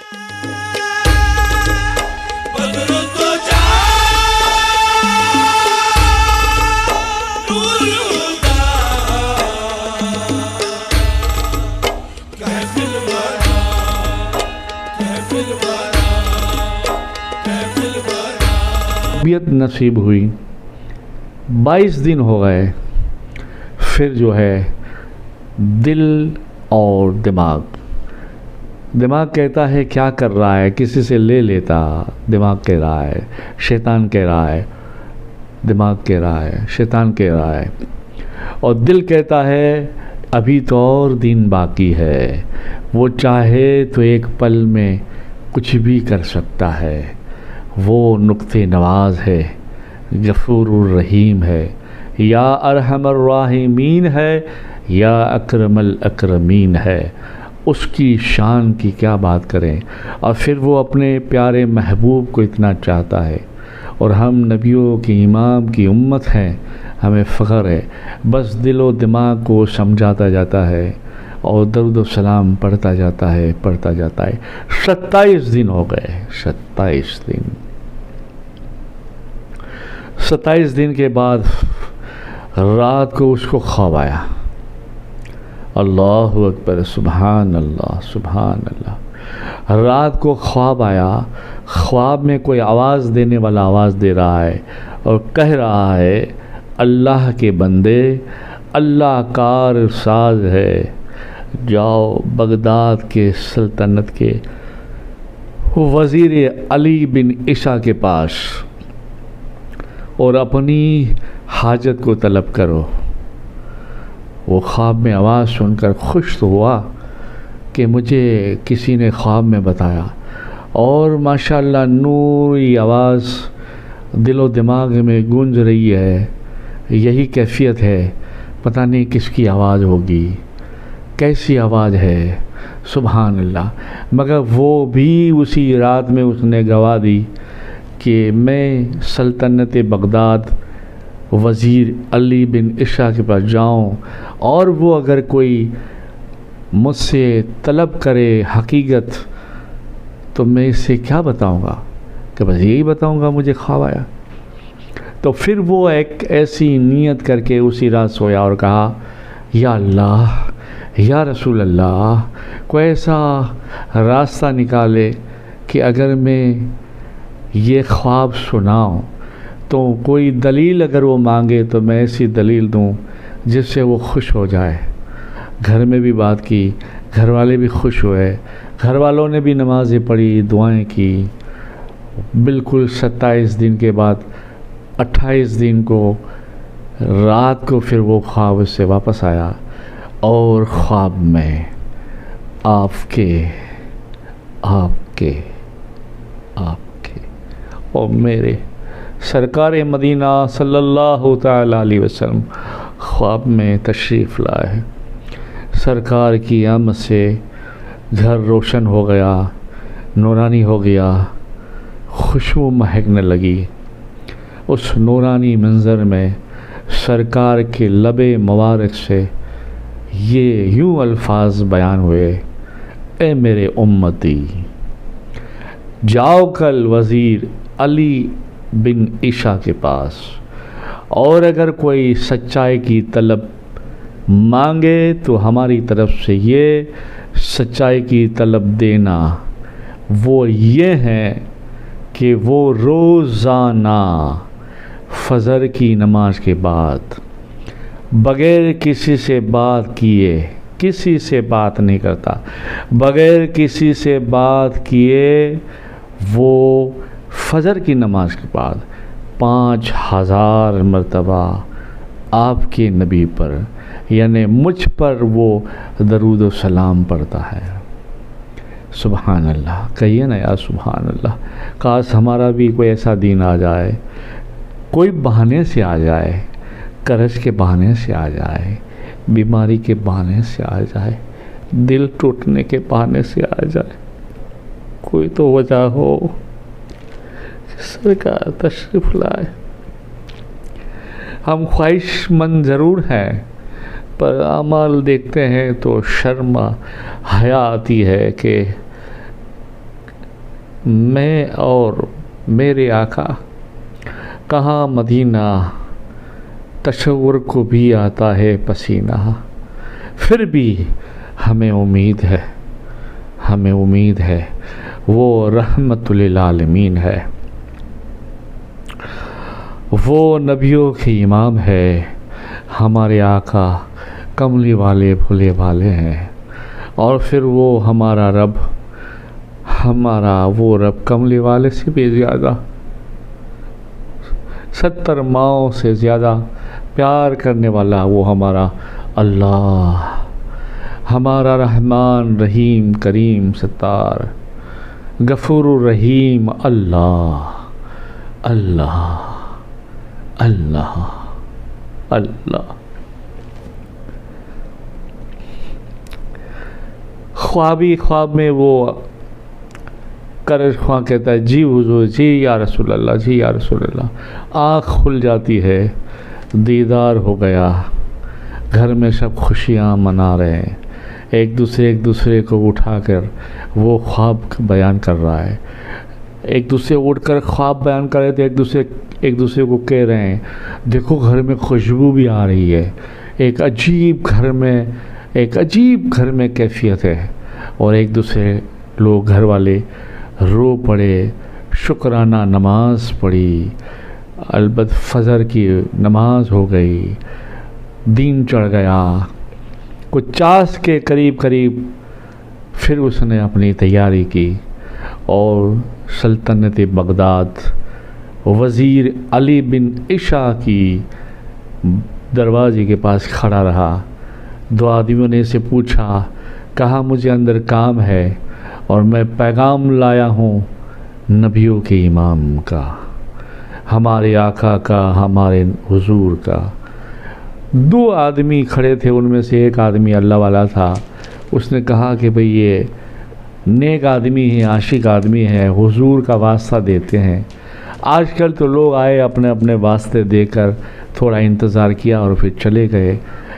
تربیت نصیب ہوئی، 22 دن ہو گئے، پھر جو ہے دل اور دماغ کہتا ہے کیا کر رہا ہے، کسی سے لے لیتا، دماغ کہہ رہا ہے، شیطان کہہ رہا ہے، دماغ کہہ رہا ہے، شیطان کہہ رہا ہے، اور دل کہتا ہے ابھی تو اور دن باقی ہے، وہ چاہے تو ایک پل میں کچھ بھی کر سکتا ہے، وہ نقطۂ نواز ہے، غفور الرحیم ہے، یا ارحم الراحمین ہے، یا اکرم الاکرمین ہے، اس کی شان کی کیا بات کریں۔ اور پھر وہ اپنے پیارے محبوب کو اتنا چاہتا ہے، اور ہم نبیوں کی امام کی امت ہیں، ہمیں فخر ہے، بس دل و دماغ کو سمجھاتا جاتا ہے اور درود و سلام پڑھتا جاتا ہے۔ 27 دن ہو گئے، 27 دن۔ 27 دن کے بعد رات کو اس کو خواب آیا، اللہ اکبر، سبحان اللہ سبحان اللہ۔ رات کو خواب آیا، خواب میں کوئی آواز دینے والا آواز دے رہا ہے اور کہہ رہا ہے اللہ کے بندے، اللہ کار ساز ہے، جاؤ بغداد کے سلطنت کے وزیر علی بن عیسیٰ کے پاس اور اپنی حاجت کو طلب کرو۔ وہ خواب میں آواز سن کر خوش تو ہوا کہ مجھے کسی نے خواب میں بتایا، اور ماشاءاللہ نوری آواز دل و دماغ میں گونج رہی ہے، یہی کیفیت ہے، پتہ نہیں کس کی آواز ہوگی، کیسی آواز ہے، سبحان اللہ۔ مگر وہ بھی اسی رات میں اس نے گواہ دی کہ میں سلطنت بغداد وزیر علی بن عیسیٰ کے پاس جاؤں، اور وہ اگر کوئی مجھ سے طلب کرے حقیقت تو میں اسے کیا بتاؤں گا، کہ بس یہی بتاؤں گا مجھے خواب آیا۔ تو پھر وہ ایک ایسی نیت کر کے اسی رات سویا اور کہا یا اللہ، یا رسول اللہ، کوئی ایسا راستہ نکالے کہ اگر میں یہ خواب سناؤں تو کوئی دلیل اگر وہ مانگے تو میں ایسی دلیل دوں جس سے وہ خوش ہو جائے۔ گھر میں بھی بات کی، گھر والے بھی خوش ہوئے، گھر والوں نے بھی نمازیں پڑھی، دعائیں کی۔ بالکل 27 دن کے بعد 28 دن کو رات کو پھر وہ خواب اس سے واپس آیا، اور خواب میں آپ کے اور میرے سرکار مدینہ صلی اللہ تعالی علیہ وسلم خواب میں تشریف لائے۔ سرکار کی آمد سے گھر روشن ہو گیا، نورانی ہو گیا، خوشبو مہکنے لگی۔ اس نورانی منظر میں سرکار کے لب مبارک سے یہ یوں الفاظ بیان ہوئے، اے میرے امتی، جاؤ کل وزیر علی بن عیسیٰ کے پاس، اور اگر کوئی سچائی کی طلب مانگے تو ہماری طرف سے یہ سچائی کی طلب دینا، وہ یہ ہے کہ وہ روزانہ فجر کی نماز کے بعد بغیر کسی سے بات کیے، کسی سے بات نہیں کرتا، بغیر کسی سے بات کیے، وہ فجر کی نماز کے بعد 5000 مرتبہ آپ کے نبی پر یعنی مجھ پر وہ درود و سلام پڑھتا ہے۔ سبحان اللہ، کہیے نا یا سبحان اللہ۔ کاش ہمارا بھی کوئی ایسا دین آ جائے، کوئی بہانے سے آ جائے، قرض کے بہانے سے آ جائے، بیماری کے بہانے سے آ جائے، دل ٹوٹنے کے بہانے سے آ جائے، کوئی تو وجہ ہو، سرکار تشریف لائے۔ ہم خواہش مند ضرور ہیں، پر اعمال دیکھتے ہیں تو شرم حیا آتی ہے کہ میں اور میرے آقا کہاں مدینہ تصور کو بھی آتا ہے پسینہ، پھر بھی ہمیں امید ہے وہ رحمت للعالمین ہے، وہ نبیوں کے امام ہے، ہمارے آقا کملی والے بھولے والے ہیں، اور پھر وہ ہمارا رب کملی والے سے بھی زیادہ 70 ماؤں سے زیادہ پیار کرنے والا وہ ہمارا اللہ، ہمارا رحمان رحیم کریم ستار غفور الرحیم اللہ اللہ اللہ اللہ۔ خواب میں وہ کرج خواں کہتا ہے جی حضور، جی یا رسول اللہ، جی یا رسول اللہ۔ آنکھ کھل جاتی ہے، دیدار ہو گیا، گھر میں سب خوشیاں منا رہے ہیں، ایک دوسرے کو اٹھا کر وہ خواب بیان کر رہا ہے، ایک دوسرے اٹھ کر خواب بیان کر رہے تھے، ایک دوسرے کو کہہ رہے ہیں دیکھو گھر میں خوشبو بھی آ رہی ہے، ایک عجیب گھر میں کیفیت ہے، اور ایک دوسرے لوگ گھر والے رو پڑے، شکرانہ نماز پڑھی، البتہ فجر کی نماز ہو گئی، دین چڑھ گیا، کچھ 50 کے قریب پھر اس نے اپنی تیاری کی، اور سلطنت بغداد وزیر علی بن عشاء کی دروازے کے پاس کھڑا رہا، 2 آدمیوں نے اسے پوچھا، کہا مجھے اندر کام ہے اور میں پیغام لایا ہوں نبیوں کے امام کا، ہمارے آقا کا، ہمارے حضور کا۔ 2 آدمی کھڑے تھے، ان میں سے ایک آدمی اللہ والا تھا، اس نے کہا کہ بھئی یہ نیک آدمی ہے، عاشق آدمی ہے، حضور کا واسطہ دیتے ہیں۔ آج کل تو لوگ آئے اپنے واسطے دے کر تھوڑا انتظار کیا اور پھر چلے گئے،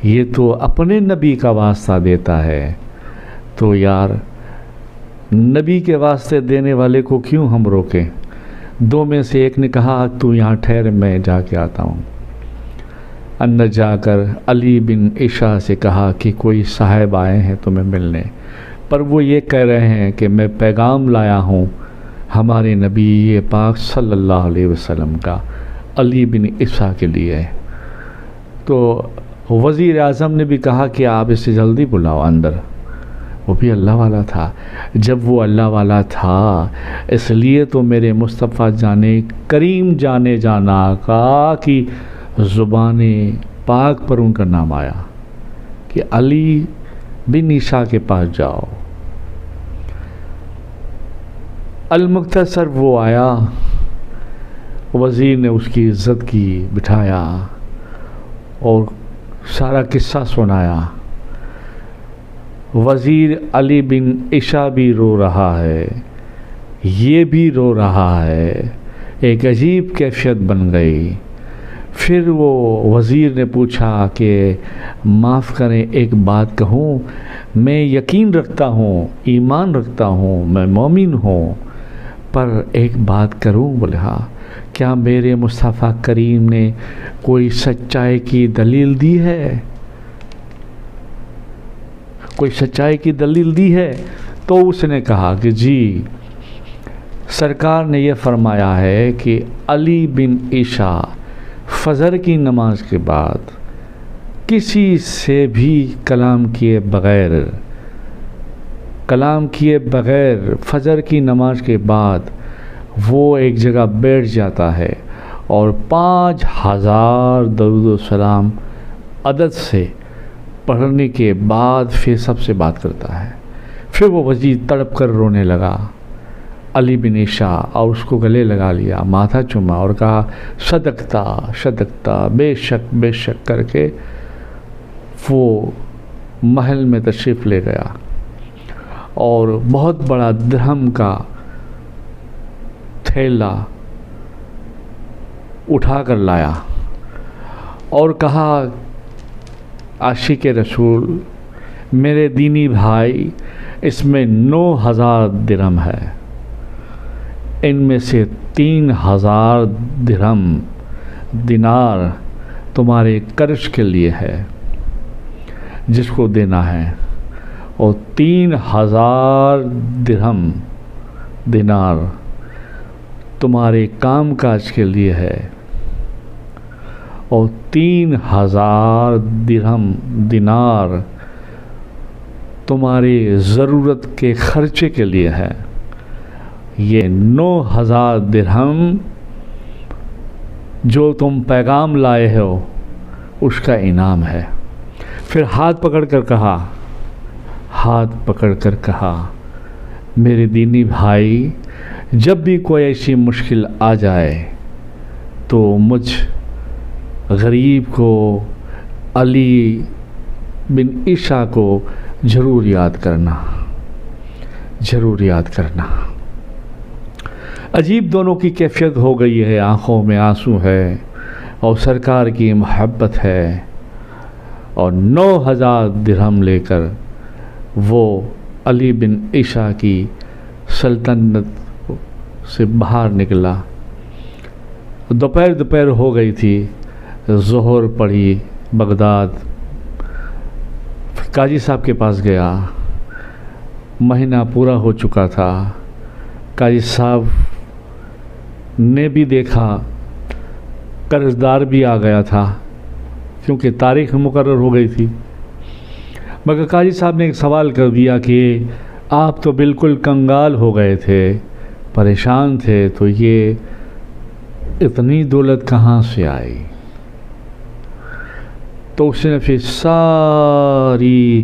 یہ تو اپنے نبی کا واسطہ دیتا ہے، تو یار نبی کے واسطے دینے والے کو کیوں ہم روکیں؟ 2 میں سے ایک نے کہا تو یہاں ٹھہر، میں جا کے آتا ہوں۔ اندر جا کر علی بن عشاء سے کہا کہ کوئی صاحب آئے ہیں تمہیں ملنے، پر وہ یہ کہہ رہے ہیں کہ میں پیغام لایا ہوں ہمارے نبی پاک صلی اللہ علیہ وسلم کا، علی بن عشاء کے لیے۔ تو وزیر اعظم نے بھی کہا کہ آپ اسے جلدی بلاؤ اندر، وہ بھی اللہ والا تھا۔ جب وہ اللہ والا تھا اس لیے تو میرے مصطفیٰ جانے کریم جانے جانا کا کی زبان پاک پر ان کا نام آیا کہ علی بن عشاء کے پاس جاؤ۔ المختصر وہ آیا، وزیر نے اس کی عزت کی، بٹھایا اور سارا قصہ سنایا۔ وزیر علی بن عشاء بھی رو رہا ہے، یہ بھی رو رہا ہے، ایک عجیب کیفیت بن گئی۔ پھر وہ وزیر نے پوچھا کہ معاف کریں ایک بات کہوں، میں یقین رکھتا ہوں، ایمان رکھتا ہوں، میں مومن ہوں، پر ایک بات کروں؟ بولے ہاں، کیا میرے مصطفیٰ کریم نے کوئی سچائی کی دلیل دی ہے؟ کوئی سچائی کی دلیل دی ہے؟ تو اس نے کہا کہ جی، سرکار نے یہ فرمایا ہے کہ علی بن عشاء فجر کی نماز کے بعد کسی سے بھی کلام کیے بغیر فجر کی نماز کے بعد وہ ایک جگہ بیٹھ جاتا ہے اور 5000 درود و سلام عدد سے پڑھنے کے بعد پھر سب سے بات کرتا ہے۔ پھر وہ وزیر تڑپ کر رونے لگا، علی بن عشاء، اور اس کو گلے لگا لیا، ماتھا چوما اور کہا صدقتا، بے شک کر کے وہ محل میں تشریف لے گیا اور بہت بڑا درہم کا تھیلا اٹھا کر لایا اور کہا عاشق رسول، میرے دینی بھائی، اس میں 9000 درہم ہے، ان میں سے 3000 درہم دینار تمہارے قرض کے لیے ہے جس کو دینا ہے، اور 3000 درہم دینار تمہارے کام کاج کے لیے ہے، اور 3000 درہم دینار تمہاری ضرورت کے خرچے کے لیے ہے۔ یہ 9000 درہم جو تم پیغام لائے ہو اس کا انعام ہے۔ پھر ہاتھ پکڑ کر کہا میرے دینی بھائی، جب بھی کوئی ایسی مشکل آ جائے تو مجھ غریب کو، علی بن عیسیٰ کو ضرور یاد کرنا۔ عجیب دونوں کی کیفیت ہو گئی ہے، آنکھوں میں آنسو ہے اور سرکار کی محبت ہے، اور 9000 درہم لے کر وہ علی بن عیسیٰ کی سلطنت سے باہر نکلا۔ دوپہر ہو گئی تھی، ظہر پڑھی بغداد۔ قاضی صاحب کے پاس گیا، مہینہ پورا ہو چکا تھا۔ قاضی صاحب نے بھی دیکھا، قرض دار بھی آ گیا تھا کیونکہ تاریخ مقرر ہو گئی تھی، مگر قاضی صاحب نے ایک سوال کر دیا کہ آپ تو بالکل کنگال ہو گئے تھے، پریشان تھے، تو یہ اتنی دولت کہاں سے آئی؟ تو اس نے پھر ساری